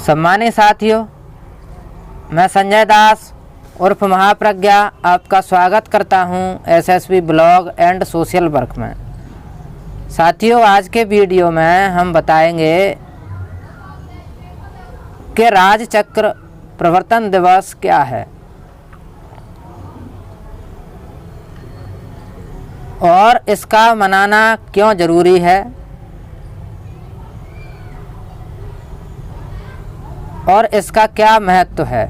सम्मानित साथियों, मैं संजय दास उर्फ महाप्रज्ञा आपका स्वागत करता हूं SSB blog and social work में। साथियों, आज के वीडियो में हम बताएंगे कि राजचक्र प्रवर्तन दिवस क्या है और इसका मनाना क्यों ज़रूरी है और इसका क्या महत्व है।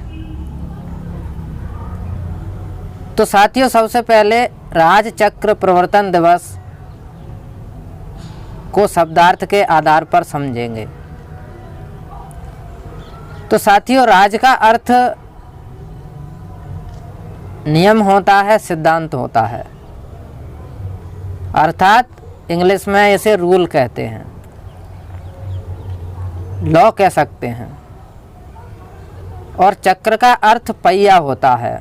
तो साथियों, सबसे पहले राजचक्र प्रवर्तन दिवस को शब्दार्थ के आधार पर समझेंगे। तो साथियों, राज का अर्थ नियम होता है, सिद्धांत होता है, अर्थात इंग्लिश में इसे रूल कहते हैं, लॉ कह सकते हैं। और चक्र का अर्थ पहिया होता है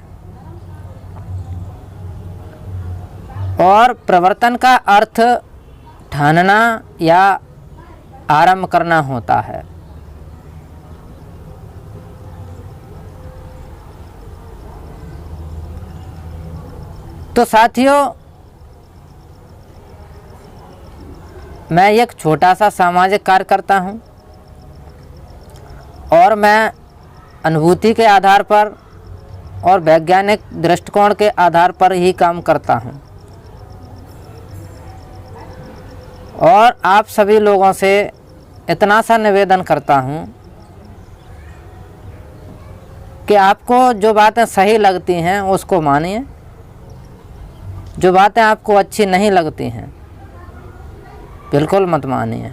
और प्रवर्तन का अर्थ ठानना या आरंभ करना होता है। तो साथियों, मैं एक छोटा सा सामाजिक कार्य करता हूं और मैं अनुभूति के आधार पर और वैज्ञानिक दृष्टिकोण के आधार पर ही काम करता हूं। और आप सभी लोगों से इतना सा निवेदन करता हूं कि आपको जो बातें सही लगती हैं उसको मानिए, जो बातें आपको अच्छी नहीं लगती हैं बिल्कुल मत मानिए।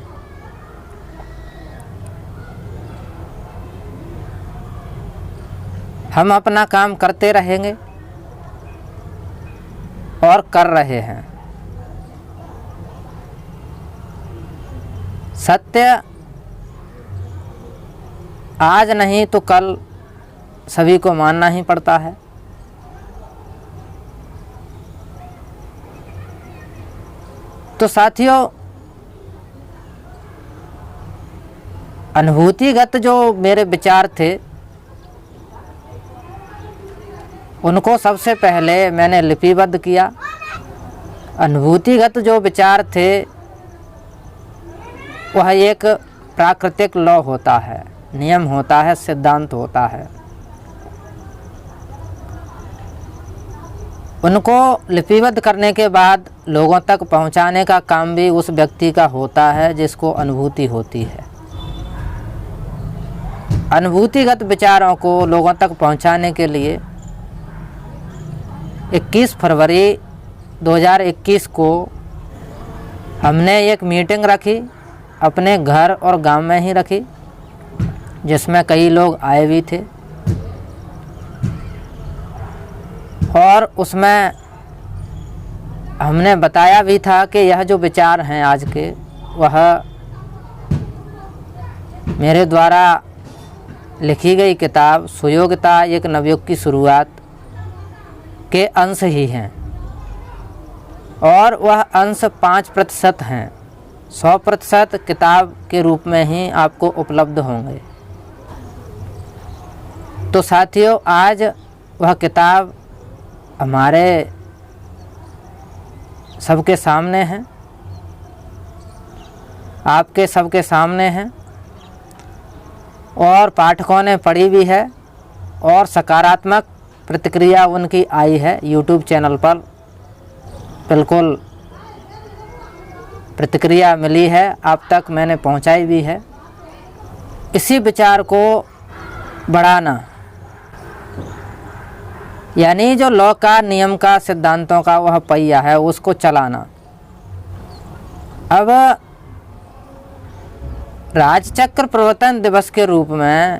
हम अपना काम करते रहेंगे और कर रहे हैं। सत्य आज नहीं तो कल सभी को मानना ही पड़ता है। तो साथियों, अनुभूतिगत जो मेरे विचार थे उनको सबसे पहले मैंने लिपिबद्ध किया। अनुभूतिगत जो विचार थे वह एक प्राकृतिक लॉ होता है, नियम होता है, सिद्धांत होता है। उनको लिपिबद्ध करने के बाद लोगों तक पहुंचाने का काम भी उस व्यक्ति का होता है जिसको अनुभूति होती है। अनुभूतिगत विचारों को लोगों तक पहुंचाने के लिए 21 फरवरी 2021 को हमने एक मीटिंग रखी, अपने घर और गांव में ही रखी, जिसमें कई लोग आए भी थे। और उसमें हमने बताया भी था कि यह जो विचार हैं आज के, वह मेरे द्वारा लिखी गई किताब सुयोग्यता एक नवयुग की शुरुआत के अंश ही हैं और वह अंश 5% हैं। 100% किताब के रूप में ही आपको उपलब्ध होंगे। तो साथियों, आज वह किताब हमारे सबके सामने है, आपके सबके सामने है और पाठकों ने पढ़ी भी है और सकारात्मक प्रतिक्रिया उनकी आई है। यूट्यूब चैनल पर बिल्कुल प्रतिक्रिया मिली है, आप तक मैंने पहुंचाई भी है। इसी विचार को बढ़ाना, यानी जो लॉ का, नियम का, सिद्धांतों का वह पहिया है, उसको चलाना। अब राजचक्र प्रवर्तन दिवस के रूप में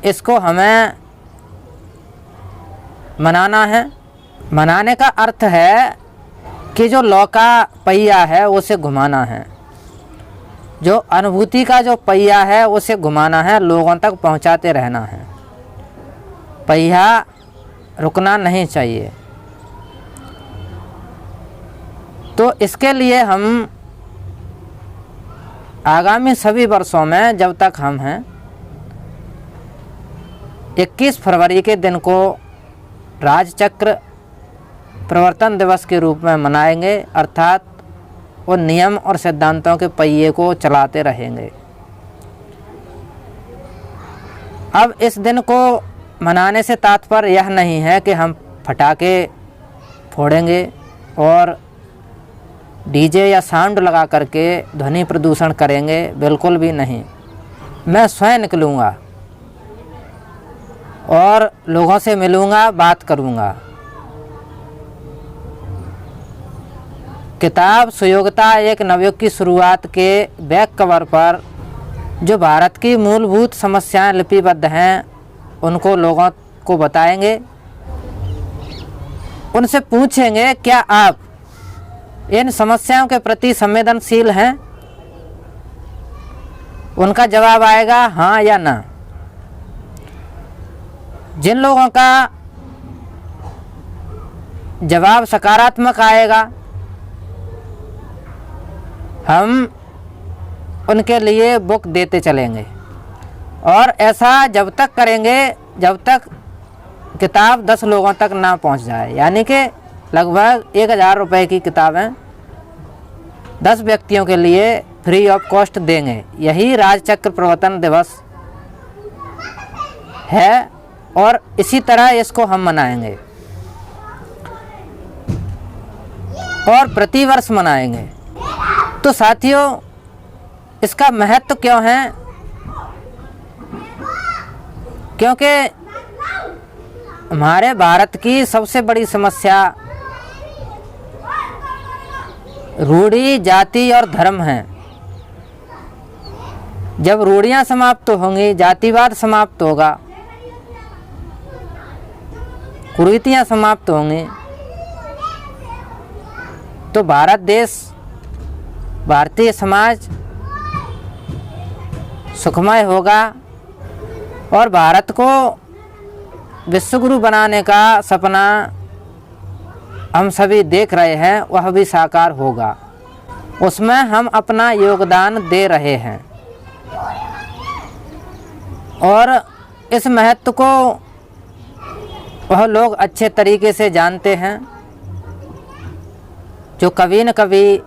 इसको हमें मनाना है। मनाने का अर्थ है कि जो लॉ का पहिया है उसे घुमाना है, जो अनुभूति का जो पहिया है उसे घुमाना है, लोगों तक पहुंचाते रहना है। पहिया रुकना नहीं चाहिए। तो इसके लिए हम आगामी सभी वर्षों में, जब तक हम हैं, 21 फरवरी के दिन को राजचक्र प्रवर्तन दिवस के रूप में मनाएंगे, अर्थात वो नियम और सिद्धांतों के पहिए को चलाते रहेंगे। अब इस दिन को मनाने से तात्पर्य यह नहीं है कि हम पटाखे फोड़ेंगे और डीजे या साउंड लगा करके ध्वनि प्रदूषण करेंगे, बिल्कुल भी नहीं। मैं स्वयं निकलूँगा और लोगों से मिलूँगा, बात करूँगा। किताब सुयोग्यता एक नवयुग की शुरुआत के बैक कवर पर जो भारत की मूलभूत समस्याएं लिपिबद्ध हैं उनको लोगों को बताएंगे। उनसे पूछेंगे, क्या आप इन समस्याओं के प्रति संवेदनशील हैं? उनका जवाब आएगा हाँ या ना। जिन लोगों का जवाब सकारात्मक आएगा हम उनके लिए बुक देते चलेंगे, और ऐसा जब तक करेंगे जब तक किताब 10 लोगों तक ना पहुंच जाए। यानी कि लगभग 1000 रुपये की किताबें 10 व्यक्तियों के लिए फ्री ऑफ कॉस्ट देंगे। यही राजचक्र प्रवर्तन दिवस है और इसी तरह इसको हम मनाएंगे और प्रतिवर्ष मनाएंगे। तो साथियों, इसका महत्व क्यों है? क्योंकि हमारे भारत की सबसे बड़ी समस्या रूढ़ी, जाति और धर्म है। जब रूढ़ियां समाप्त होंगी, जातिवाद समाप्त होगा, कुरीतियां समाप्त होंगी, तो भारत देश, भारतीय समाज सुखमय होगा और भारत को विश्वगुरु बनाने का सपना हम सभी देख रहे हैं, वह भी साकार होगा। उसमें हम अपना योगदान दे रहे हैं और इस महत्व को वह लोग अच्छे तरीके से जानते हैं जो कभी न कभी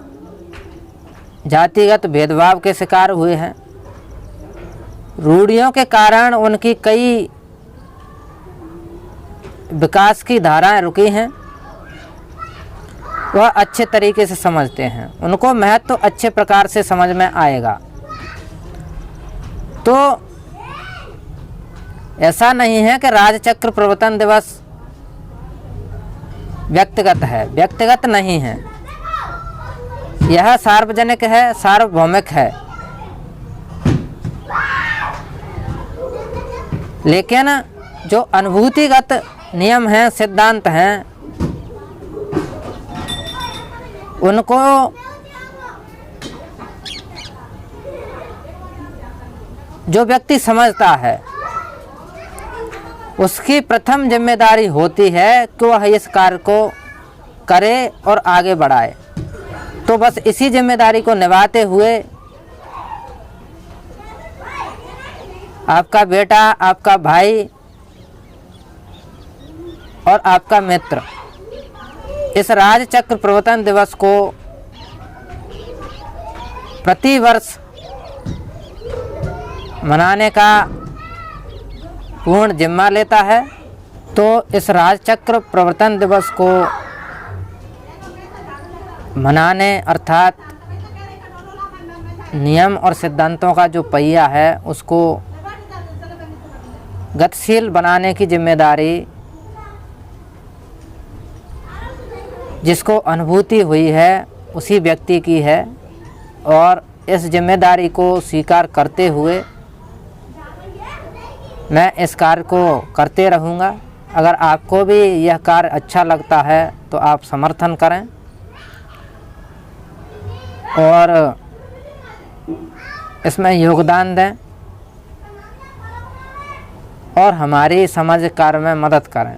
जातिगत भेदभाव के शिकार हुए हैं। रूढ़ियों के कारण उनकी कई विकास की धाराएं रुकी हैं, वह अच्छे तरीके से समझते हैं, उनको महत्व अच्छे प्रकार से समझ में आएगा। तो ऐसा नहीं है कि राजचक्र प्रवर्तन दिवस व्यक्तिगत है, व्यक्तिगत नहीं है, यह सार्वजनिक है, सार्वभौमिक है। लेकिन जो अनुभूतिगत नियम हैं, सिद्धांत हैं, उनको जो व्यक्ति समझता है उसकी प्रथम जिम्मेदारी होती है कि वह इस कार्य को करे और आगे बढ़ाए। तो बस इसी जिम्मेदारी को निभाते हुए आपका बेटा, आपका भाई और आपका मित्र इस राजचक्र प्रवर्तन दिवस को प्रतिवर्ष मनाने का पूर्ण जिम्मा लेता है। तो इस राजचक्र प्रवर्तन दिवस को मनाने, अर्थात नियम और सिद्धांतों का जो पहिया है उसको गतिशील बनाने की जिम्मेदारी जिसको अनुभूति हुई है उसी व्यक्ति की है, और इस जिम्मेदारी को स्वीकार करते हुए मैं इस कार्य को करते रहूँगा। अगर आपको भी यह कार्य अच्छा लगता है तो आप समर्थन करें और इसमें योगदान दें और हमारी समाज कार्य में मदद करें।